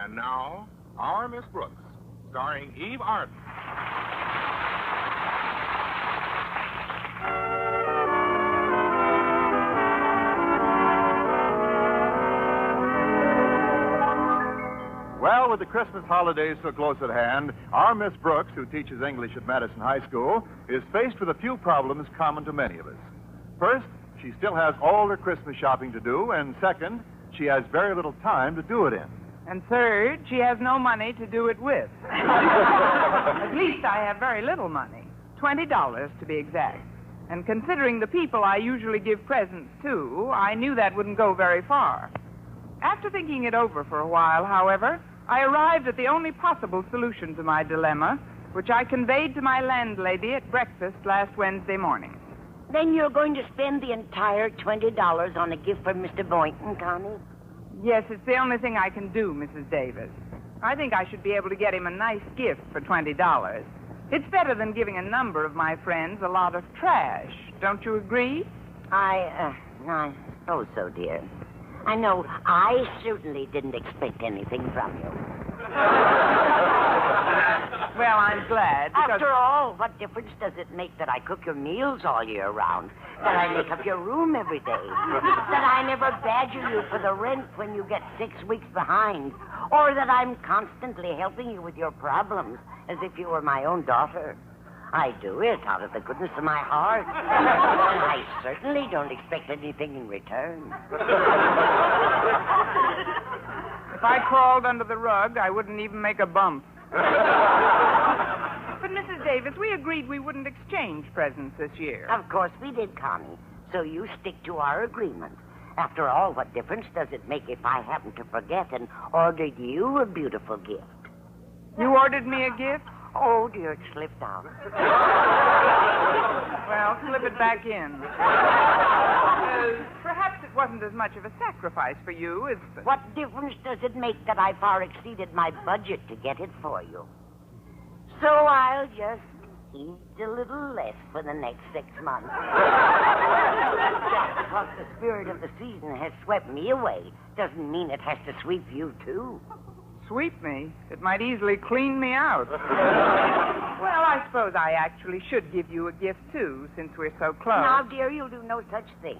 And now, our Miss Brooks, starring Eve Arden. Well, with the Christmas holidays so close at hand, our Miss Brooks, who teaches English at Madison High School, is faced with a few problems common to many of us. First, she still has all her Christmas shopping to do, and second, she has very little time to do it in. And third, she has no money to do it with. At least I have very little money. $20 to be exact. And considering the people I usually give presents to, I knew that wouldn't go very far. After thinking it over for a while, however, I arrived at the only possible solution to my dilemma, which I conveyed to my landlady at breakfast last Wednesday morning. Then you're going to spend the entire $20 on a gift for Mr. Boynton, Connie? Yes, it's the only thing I can do, Mrs. Davis. I think I should be able to get him a nice gift for $20. It's better than giving a number of my friends a lot of trash. Don't you agree? I suppose so, dear. I know I certainly didn't expect anything from you. Well, I'm glad. After all, what difference does it make that I cook your meals all year round? That I make up your room every day? That I never badger you for the rent when you get 6 weeks behind? Or that I'm constantly helping you with your problems as if you were my own daughter? I do it out of the goodness of my heart. And I certainly don't expect anything in return. If I crawled under the rug, I wouldn't even make a bump. But, Mrs. Davis, we agreed we wouldn't exchange presents this year. Of course we did, Connie. So you stick to our agreement. After all, what difference does it make if I happen to forget and ordered you a beautiful gift? You ordered me a gift? Oh, dear, it slipped out. Well, slip it back in. Perhaps it wasn't as much of a sacrifice for you as... What difference does it make that I far exceeded my budget to get it for you? So I'll just eat a little less for the next 6 months. Just because the spirit of the season has swept me away doesn't mean it has to sweep you, too. Sweep me? It might easily clean me out. Well, I suppose I actually should give you a gift, too, since we're so close. Now, dear, you'll do no such thing.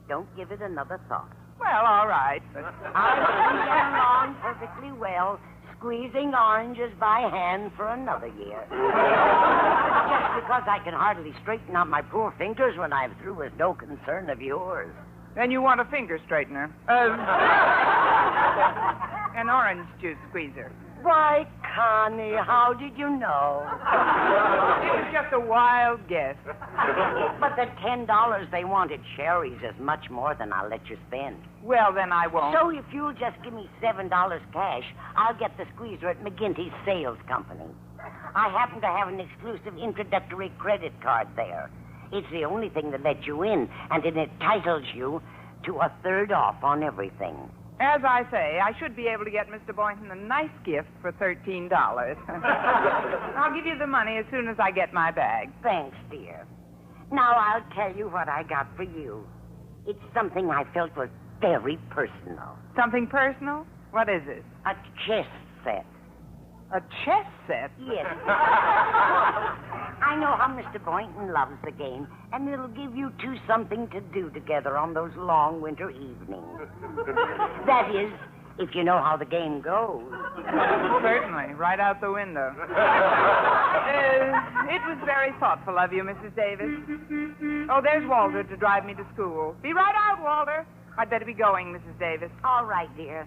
Don't give it another thought. Well, all right, but... I've been getting along perfectly well, squeezing oranges by hand for another year. Just because I can hardly straighten out my poor fingers when I'm through is no concern of yours. Then you want a finger straightener. An orange juice squeezer. Why, Connie, how did you know? It was just a wild guess. But the $10 they wanted cherries is much more than I'll let you spend. Well, then I won't. So if you'll just give me $7 cash, I'll get the squeezer at McGinty's Sales Company. I happen to have an exclusive introductory credit card there. It's the only thing that lets you in, and it entitles you to a third off on everything. As I say, I should be able to get Mr. Boynton a nice gift for $13. I'll give you the money as soon as I get my bag. Thanks, dear. Now I'll tell you what I got for you. It's something I felt was very personal. Something personal? What is it? A chess set. A chess set? Yes. I know how Mr. Boynton loves the game, and it'll give you two something to do together on those long winter evenings. That is, if you know how the game goes. Certainly, right out the window. It was very thoughtful of you, Mrs. Davis. Oh, there's Walter to drive me to school. Be right out, Walter. I'd better be going, Mrs. Davis. All right, dear.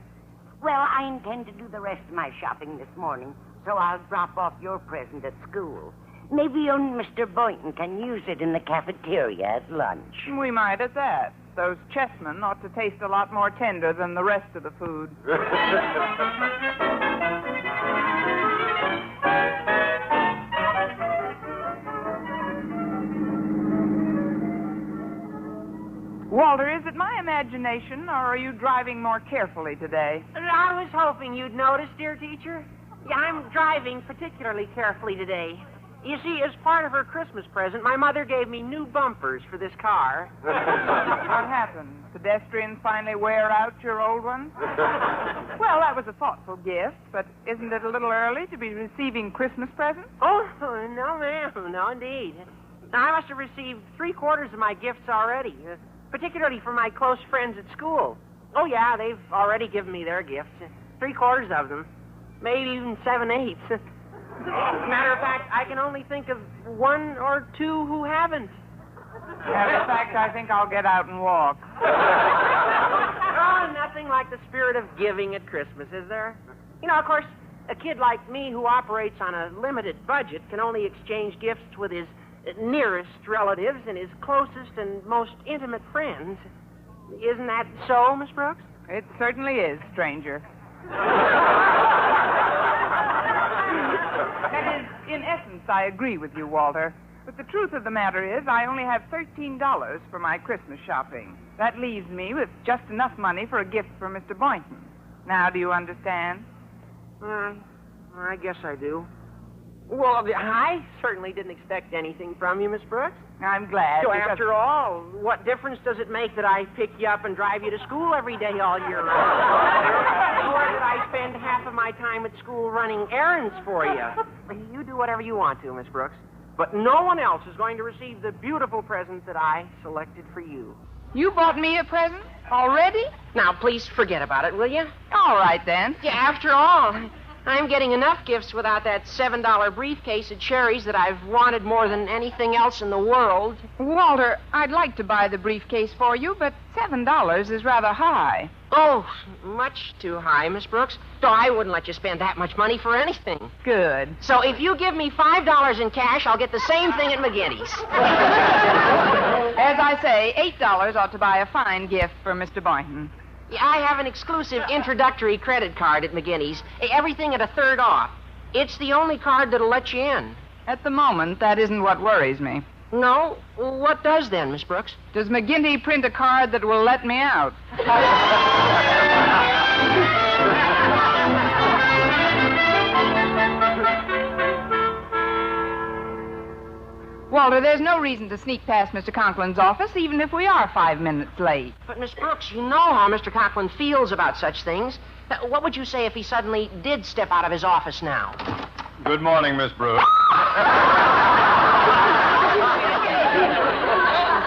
Well, I intend to do the rest of my shopping this morning, so I'll drop off your present at school. Maybe you and Mr. Boynton can use it in the cafeteria at lunch. We might at that. Those chessmen ought to taste a lot more tender than the rest of the food. Walter, is it my imagination, or are you driving more carefully today? I was hoping you'd notice, dear teacher. Yeah, I'm driving particularly carefully today. You see, as part of her Christmas present, my mother gave me new bumpers for this car. What happened? Pedestrians finally wear out your old ones? Well, that was a thoughtful gift, but isn't it a little early to be receiving Christmas presents? Oh, no, ma'am. No, indeed. Now, I must have received 3/4 of my gifts already, particularly from my close friends at school. Oh, yeah, they've already given me their gifts. 3/4 of them. Maybe even 7/8. Matter of fact, I can only think of 1 or 2 who haven't. Matter of fact, I think I'll get out and walk. Oh, nothing like the spirit of giving at Christmas, is there? You know, of course, a kid like me who operates on a limited budget can only exchange gifts with his nearest relatives and his closest and most intimate friends. Isn't that so, Miss Brooks? It certainly is, stranger. That is, in essence, I agree with you, Walter. But the truth of the matter is, I only have $13 for my Christmas shopping. That leaves me with just enough money for a gift for Mr. Boynton. Now, do you understand? I guess I do. Well, I certainly didn't expect anything from you, Miss Brooks. I'm glad. So because- after all, what difference does it make that I pick you up and drive you to school every day all year round? Or that I spend half of my time at school running errands for you? You do whatever you want to, Miss Brooks. But no one else is going to receive the beautiful present that I selected for you. You bought me a present already? Now, please forget about it, will you? All right, then. Yeah, after all, I'm getting enough gifts without that $7 briefcase of cherries that I've wanted more than anything else in the world. Walter, I'd like to buy the briefcase for you, but $7 is rather high. Oh, much too high, Miss Brooks. So I wouldn't let you spend that much money for anything. Good. So if you give me $5 in cash, I'll get the same thing at McGinty's. As I say, $8 ought to buy a fine gift for Mr. Boynton. Yeah, I have an exclusive introductory credit card at McGinty's. Everything at 1/3 off. It's the only card that'll let you in. At the moment, that isn't what worries me. No? What does then, Miss Brooks? Does McGinty print a card that will let me out? Walter, there's no reason to sneak past Mr. Conklin's office, even if we are 5 minutes late. But, Miss Brooks, you know how Mr. Conklin feels about such things. What would you say if he suddenly did step out of his office now? Good morning, Miss Brooks. Does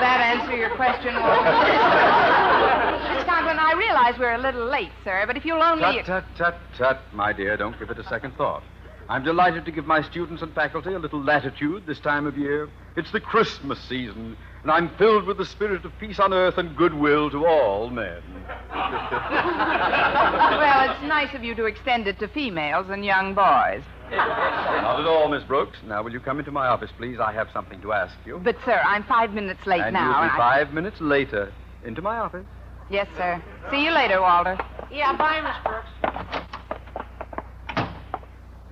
that answer your question, Walter? Miss Conklin, I realize we're a little late, sir, but if you'll only... Tut, my dear. Don't give it a second thought. I'm delighted to give my students and faculty a little latitude this time of year. It's the Christmas season, and I'm filled with the spirit of peace on earth and goodwill to all men. Well, it's nice of you to extend it to females and young boys. Not at all, Miss Brooks. Now, will you come into my office, please? I have something to ask you. But, sir, I'm 5 minutes late and now. you'll be 5 minutes later. Into my office. Yes, sir. See you later, Walter. Yeah, bye, Miss Brooks.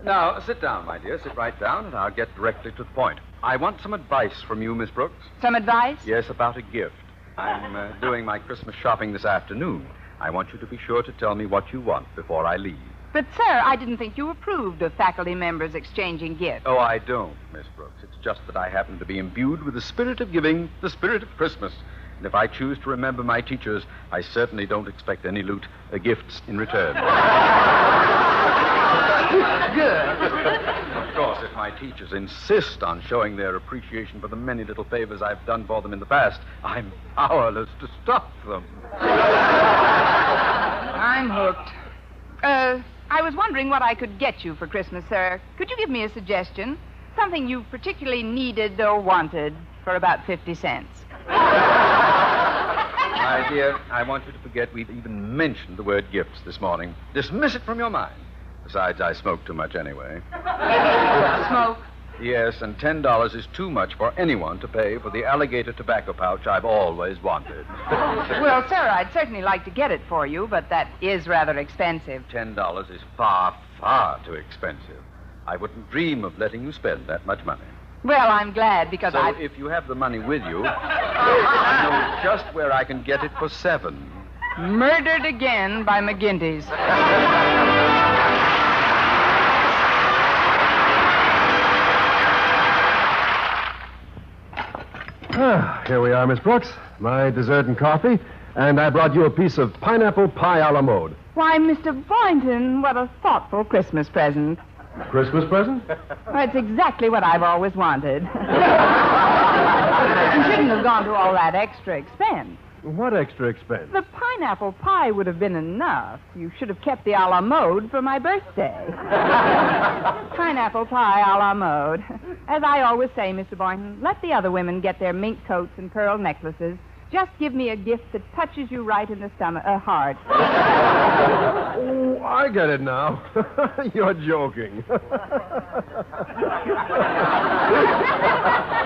Now, sit down, my dear. Sit right down, and I'll get directly to the point. I want some advice from you, Miss Brooks. Some advice? Yes, about a gift. I'm doing my Christmas shopping this afternoon. I want you to be sure to tell me what you want before I leave. But, sir, I didn't think you approved of faculty members exchanging gifts. Oh, I don't, Miss Brooks. It's just that I happen to be imbued with the spirit of giving, the spirit of Christmas. And if I choose to remember my teachers, I certainly don't expect any gifts in return. Good. Of course, if my teachers insist on showing their appreciation for the many little favors I've done for them in the past, I'm powerless to stop them. I'm hooked. I was wondering what I could get you for Christmas, sir. Could you give me a suggestion? Something you particularly needed or wanted for about 50 cents. My dear, I want you to forget we've even mentioned the word gifts this morning. Dismiss it from your mind. Besides, I smoke too much anyway. Smoke? Yes, and $10 is too much for anyone to pay for the alligator tobacco pouch I've always wanted. Well, sir, I'd certainly like to get it for you, but that is rather expensive. $10 is far, far too expensive. I wouldn't dream of letting you spend that much money. Well, I'm glad because So if you have the money with you, I know just where I can get it for $7. Murdered again by McGinty's. here we are, Miss Brooks. My dessert and coffee. And I brought you a piece of pineapple pie a la mode. Why, Mr. Boynton, what a thoughtful Christmas present. Christmas present? Well, it's exactly what I've always wanted. You shouldn't have gone to all that extra expense. What extra expense? The pineapple pie would have been enough. You should have kept the a la mode for my birthday. Pineapple pie a la mode. As I always say, Mr. Boynton, let the other women get their mink coats and pearl necklaces. Just give me a gift that touches you right in the heart. Oh, I get it now. You're joking.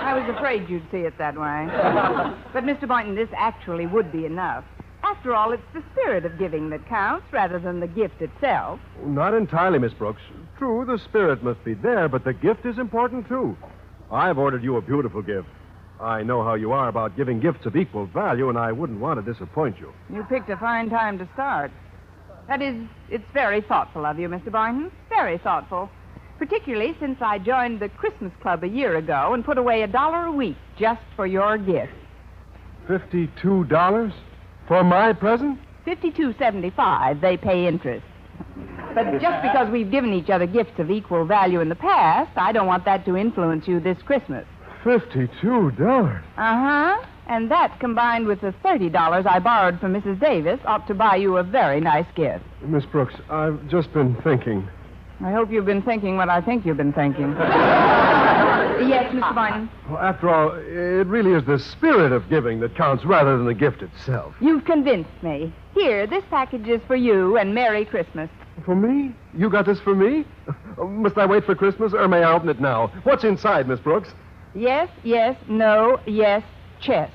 I was afraid you'd see it that way. But, Mr. Boynton, this actually would be enough. After all, it's the spirit of giving that counts rather than the gift itself. Not entirely, Miss Brooks. True, the spirit must be there, but the gift is important, too. I've ordered you a beautiful gift. I know how you are about giving gifts of equal value, and I wouldn't want to disappoint you. You picked a fine time to start. That is, it's very thoughtful of you, Mr. Boynton. Very thoughtful. Particularly since I joined the Christmas Club a year ago and put away $1 a week just for your gift. $52? For my present? $52.75. They pay interest. But just because we've given each other gifts of equal value in the past, I don't want that to influence you this Christmas. $52? Uh-huh. And that, combined with the $30 I borrowed from Mrs. Davis, ought to buy you a very nice gift. Miss Brooks, I've just been thinking. I hope you've been thinking what I think you've been thinking. Yes, Mr. Boynton? Well, after all, it really is the spirit of giving that counts rather than the gift itself. You've convinced me. Here, this package is for you, and Merry Christmas. For me? You got this for me? Must I wait for Christmas, or may I open it now? What's inside, Miss Brooks? Yes, yes, no, yes, chess.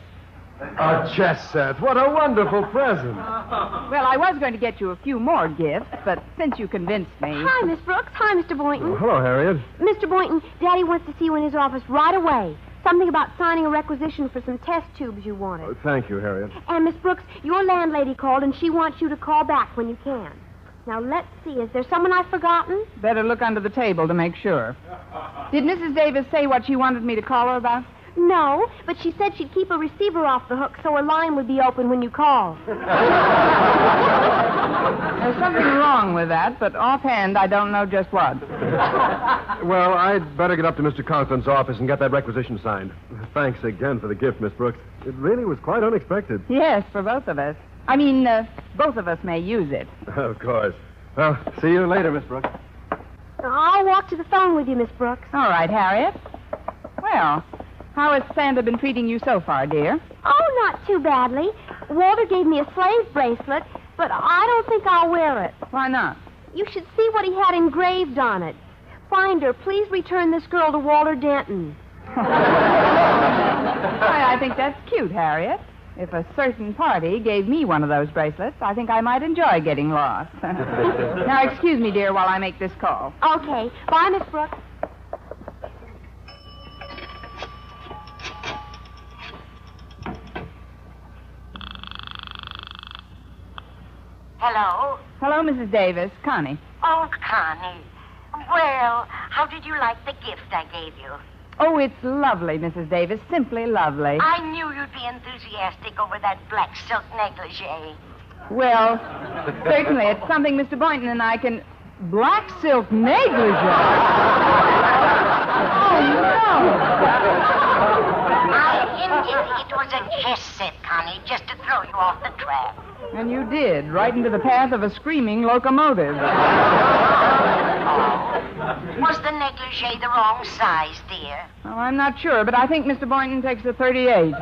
A chess set. What a wonderful present. Well, I was going to get you a few more gifts, but since you convinced me... Hi, Miss Brooks. Hi, Mr. Boynton. Oh, hello, Harriet. Mr. Boynton, Daddy wants to see you in his office right away. Something about signing a requisition for some test tubes you wanted. Oh, thank you, Harriet. And, Miss Brooks, your landlady called, and she wants you to call back when you can. Now, let's see. Is there someone I've forgotten? Better look under the table to make sure. Did Mrs. Davis say what she wanted me to call her about? No, but she said she'd keep a receiver off the hook so her line would be open when you call. There's something wrong with that, but offhand, I don't know just what. Well, I'd better get up to Mr. Conklin's office and get that requisition signed. Thanks again for the gift, Miss Brooks. It really was quite unexpected. Yes, for both of us. I mean, both of us may use it. Of course. Well, see you later, Miss Brooks. I'll walk to the phone with you, Miss Brooks. All right, Harriet. Well, how has Santa been treating you so far, dear? Oh, not too badly. Walter gave me a slave bracelet, but I don't think I'll wear it. Why not? You should see what he had engraved on it. Finder, please return this girl to Walter Denton. I think that's cute, Harriet. If a certain party gave me one of those bracelets, I think I might enjoy getting lost. Now, excuse me, dear, while I make this call. Okay. Bye, Miss Brooks. Hello? Hello, Mrs. Davis. Connie. Oh, Connie. Well, how did you like the gift I gave you? Oh, it's lovely, Mrs. Davis. Simply lovely. I knew you'd be enthusiastic over that black silk negligee. Well, certainly, it's something Mr. Boynton and I can... Black silk negligee? Oh, no. I hinted it was a chess set, Connie, just to throw you off the track. And you did, right into the path of a screaming locomotive. Was the negligee the wrong size, dear? Oh, I'm not sure, but I think Mr. Boynton takes a 38.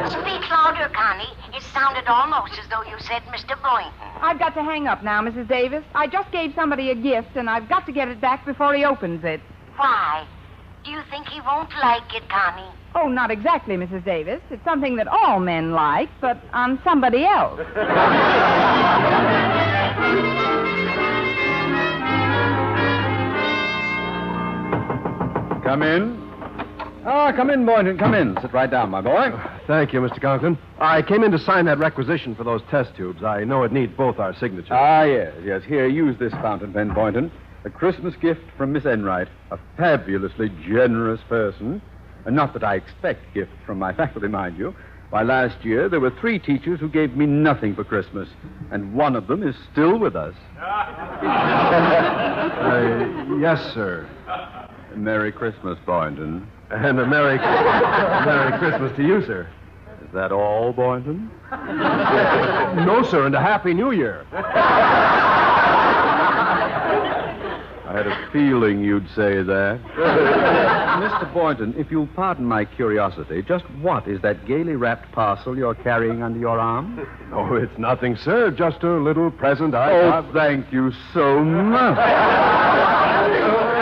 Speak louder, Connie. It sounded almost as though you said Mr. Boynton. I've got to hang up now, Mrs. Davis. I just gave somebody a gift, and I've got to get it back before he opens it. Why? Do you think he won't like it, Connie? Oh, not exactly, Mrs. Davis. It's something that all men like, but on somebody else. Come in. Come in, Boynton. Come in. Sit right down, my boy. Thank you, Mr. Conklin. I came in to sign that requisition for those test tubes. I know it needs both our signatures. Yes. Here, use this fountain pen, Boynton. A Christmas gift from Miss Enright, a fabulously generous person. And not that I expect gifts from my faculty, mind you. Why, last year there were 3 teachers who gave me nothing for Christmas, and one of them is still with us. Yes, sir. Merry Christmas, Boynton. And a Merry Christmas to you, sir. Is that all, Boynton? No, sir, and a Happy New Year. I had a feeling you'd say that. Mr. Boynton, if you'll pardon my curiosity, just what is that gaily wrapped parcel you're carrying under your arm? Oh, it's nothing, sir. Just a little present I got. Thank you so much.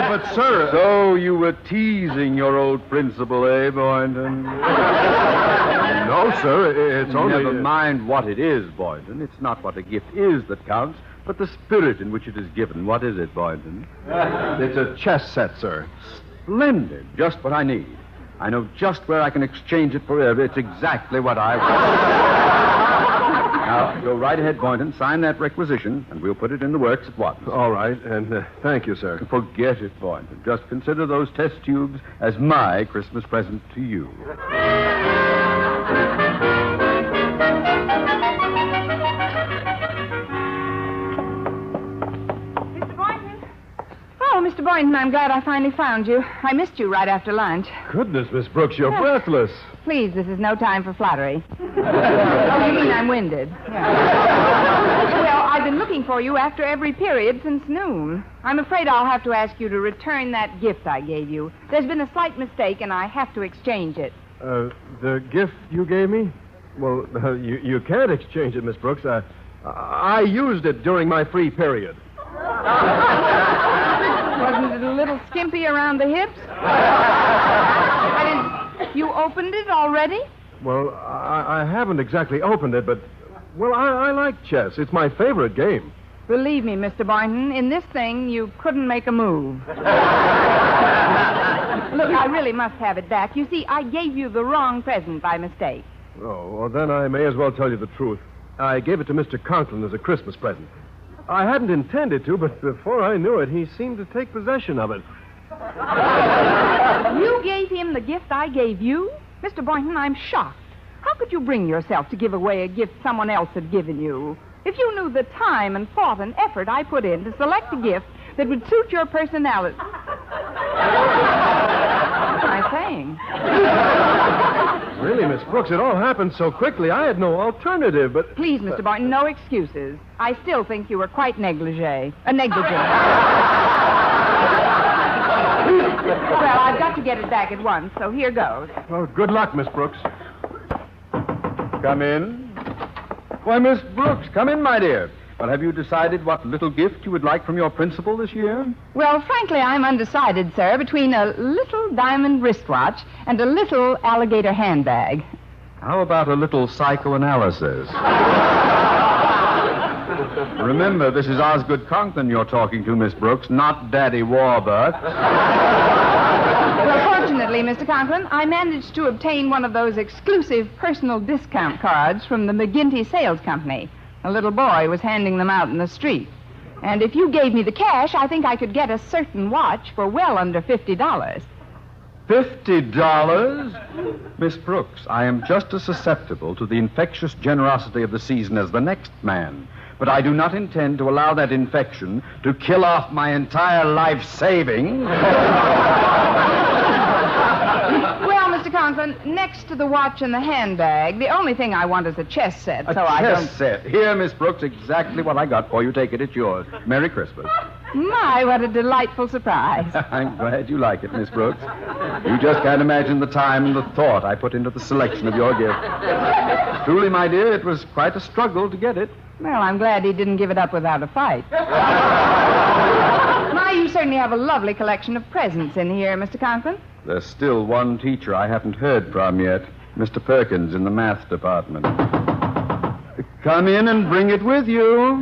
But, sir... So you were teasing your old principal, eh, Boynton? No, sir. It's only... Never mind what it is, Boynton. It's not what a gift is that counts, but the spirit in which it is given. What is it, Boynton? It's a chess set, sir. Splendid. Just what I need. I know just where I can exchange it forever. It's exactly what I want. Now, go right ahead, Boynton. Sign that requisition, and we'll put it in the works at once. All right, and thank you, sir. Forget it, Boynton. Just consider those test tubes as my Christmas present to you. Mr. Boynton, I'm glad I finally found you. I missed you right after lunch. Goodness, Miss Brooks, you're breathless. Please, this is no time for flattery. Oh, you mean I'm winded? Yeah. Well, I've been looking for you after every period since noon. I'm afraid I'll have to ask you to return that gift I gave you. There's been a slight mistake, and I have to exchange it. The gift you gave me? Well, you can't exchange it, Miss Brooks. I used it during my free period. Wasn't it a little skimpy around the hips? You opened it already? Well, I haven't exactly opened it, but, well, I like chess. It's my favorite game. Believe me, Mr. Boynton, in this thing, you couldn't make a move. Look, I really must have it back. You see, I gave you the wrong present by mistake. Oh, well, then I may as well tell you the truth. I gave it to Mr. Conklin as a Christmas present. I hadn't intended to, but before I knew it, he seemed to take possession of it. You gave him the gift I gave you? Mr. Boynton, I'm shocked. How could you bring yourself to give away a gift someone else had given you? If you knew the time and thought and effort I put in to select a gift that would suit your personality... What am I saying? Really, Miss Brooks, it all happened so quickly, I had no alternative, but... Please, Mr. Boynton, no excuses. I still think you were quite negligent. Negligent. Well, I've got to get it back at once, so here goes. Well, good luck, Miss Brooks. Come in. Why, Miss Brooks, come in, my dear. Well, have you decided what little gift you would like from your principal this year? Well, frankly, I'm undecided, sir, between a little diamond wristwatch and a little alligator handbag. How about a little psychoanalysis? Remember, this is Osgood Conklin you're talking to, Miss Brooks, not Daddy Warbucks. Well, fortunately, Mr. Conklin, I managed to obtain one of those exclusive personal discount cards from the McGinty Sales Company. A little boy was handing them out in the street. And if you gave me the cash, I think I could get a certain watch for well under $50. $50? Miss Brooks, I am just as susceptible to the infectious generosity of the season as the next man. But I do not intend to allow that infection to kill off my entire life savings. Well, Mr. Conklin, next to the watch and the handbag, the only thing I want is a chess set, A chess set. Here, Miss Brooks, exactly what I got for you. Take it, it's yours. Merry Christmas. My, what a delightful surprise. I'm glad you like it, Miss Brooks. You just can't imagine the time and the thought I put into the selection of your gift. Truly, my dear, it was quite a struggle to get it. Well, I'm glad he didn't give it up without a fight. My, you certainly have a lovely collection of presents in here, Mr. Conklin. There's still one teacher I haven't heard from yet, Mr. Perkins in the math department. Come in and bring it with you.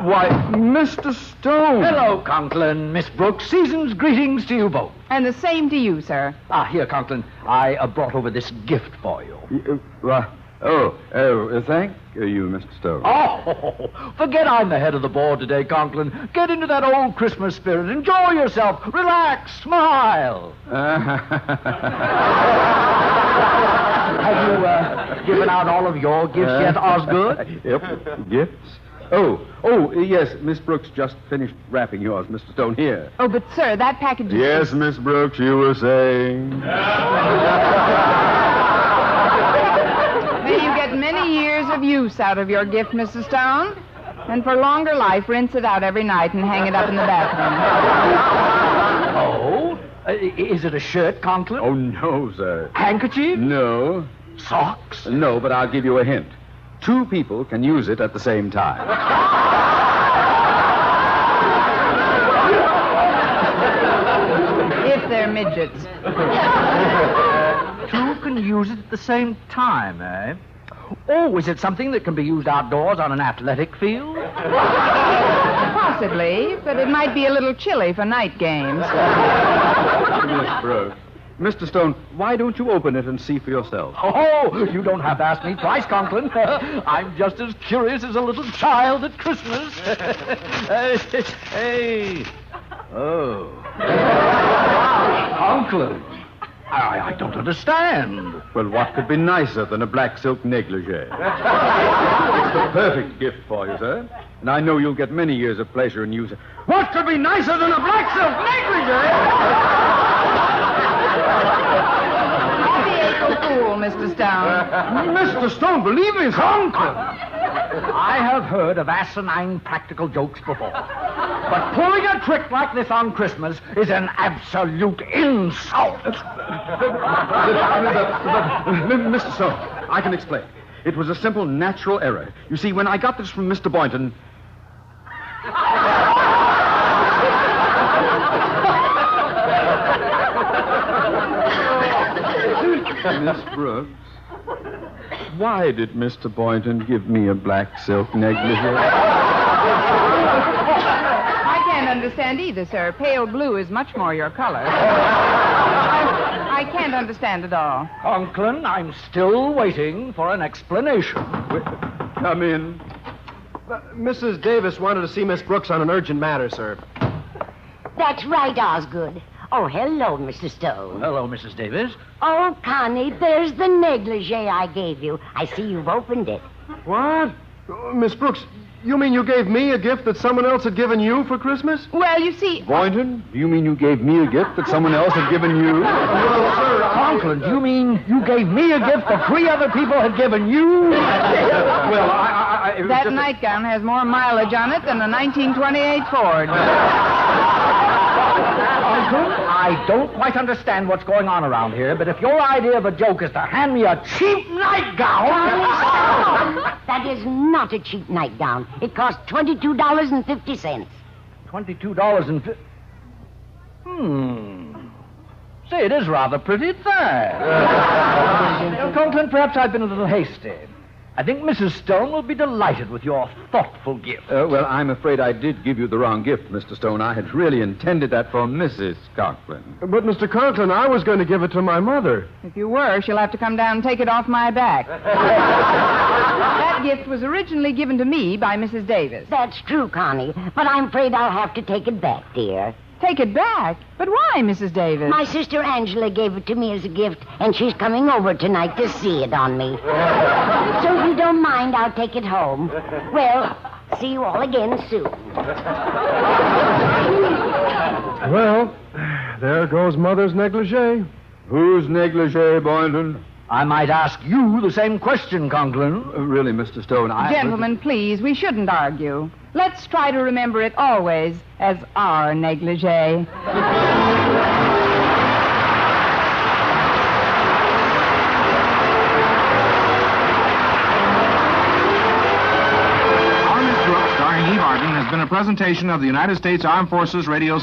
Why, Mr. Stone. Hello, Conklin, Miss Brooks. Season's greetings to you both. And the same to you, sir. Here, Conklin, I brought over this gift for you. Thank you, Mr. Stone. Oh, forget I'm the head of the board today, Conklin. Get into that old Christmas spirit. Enjoy yourself. Relax. Smile. Have you given out all of your gifts yet, Osgood? Yep. Gifts? Yes, Miss Brooks just finished wrapping yours, Mr. Stone, here. Oh, but, sir, that package is... Yes, Miss Brooks, you were saying... May you get many years of use out of your gift, Mrs. Stone. And for longer life, rinse it out every night and hang it up in the bathroom. Oh? Is it a shirt, Conklin? Oh, no, sir. Handkerchief? No. Socks? No, but I'll give you a hint. 2 people can use it at the same time. If they're midgets. 2 can use it at the same time, eh? Oh, is it something that can be used outdoors on an athletic field? Possibly, but it might be a little chilly for night games. Miss Brooks. Mr. Stone, why don't you open it and see for yourself? Oh, you don't have to ask me twice, Conklin. I'm just as curious as a little child at Christmas. Hey. Oh. Conklin. I don't understand. Well, what could be nicer than a black silk negligee? It's the perfect gift for you, sir. And I know you'll get many years of pleasure in using it. What could be nicer than a black silk negligee? Happy April Fool, Mr. Stone. Mr. Stone, believe me, Conklin. I have heard of asinine practical jokes before. But pulling a trick like this on Christmas is an absolute insult. Mr. Stone, I can explain. It was a simple natural error. You see, when I got this from Mr. Boynton... Miss Brooks, why did Mr. Boynton give me a black silk negligee? I can't understand either, sir. Pale blue is much more your color. I can't understand at all. Conklin, I'm still waiting for an explanation. Come in. Mrs. Davis wanted to see Miss Brooks on an urgent matter, sir. That's right, Osgood. Oh, hello, Mr. Stone. Hello, Mrs. Davis. Oh, Connie, there's the negligee I gave you. I see you've opened it. What? Miss Brooks, you mean you gave me a gift that someone else had given you for Christmas? Well, you see... Boynton, do you mean you gave me a gift that someone else had given you? Well, sir, Conklin, do you mean you gave me a gift that 3 other people had given you? Well, it was That just nightgown has more mileage on it than a 1928 Ford. Conklin, I don't quite understand what's going on around here, but if your idea of a joke is to hand me a cheap nightgown... That is not a cheap nightgown. It cost $22.50. $22.50... Say, it is rather pretty at that. Conklin, perhaps I've been a little hasty. I think Mrs. Stone will be delighted with your thoughtful gift. well, I'm afraid I did give you the wrong gift, Mr. Stone. I had really intended that for Mrs. Conklin. But, Mr. Conklin, I was going to give it to my mother. If you were, she'll have to come down and take it off my back. That gift was originally given to me by Mrs. Davis. That's true, Connie, but I'm afraid I'll have to take it back, dear. Take it back? But why, Mrs. Davis? My sister Angela gave it to me as a gift, and she's coming over tonight to see it on me. So if you don't mind, I'll take it home. Well, see you all again soon. Well, there goes Mother's negligee. Whose negligee, Boynton? I might ask you the same question, Conklin. Really, Mr. Stone, Gentlemen, please, we shouldn't argue. Let's try to remember it always as our negligee. Our Miss Brooks, starring Eve Arden, has been a presentation of the United States Armed Forces Radio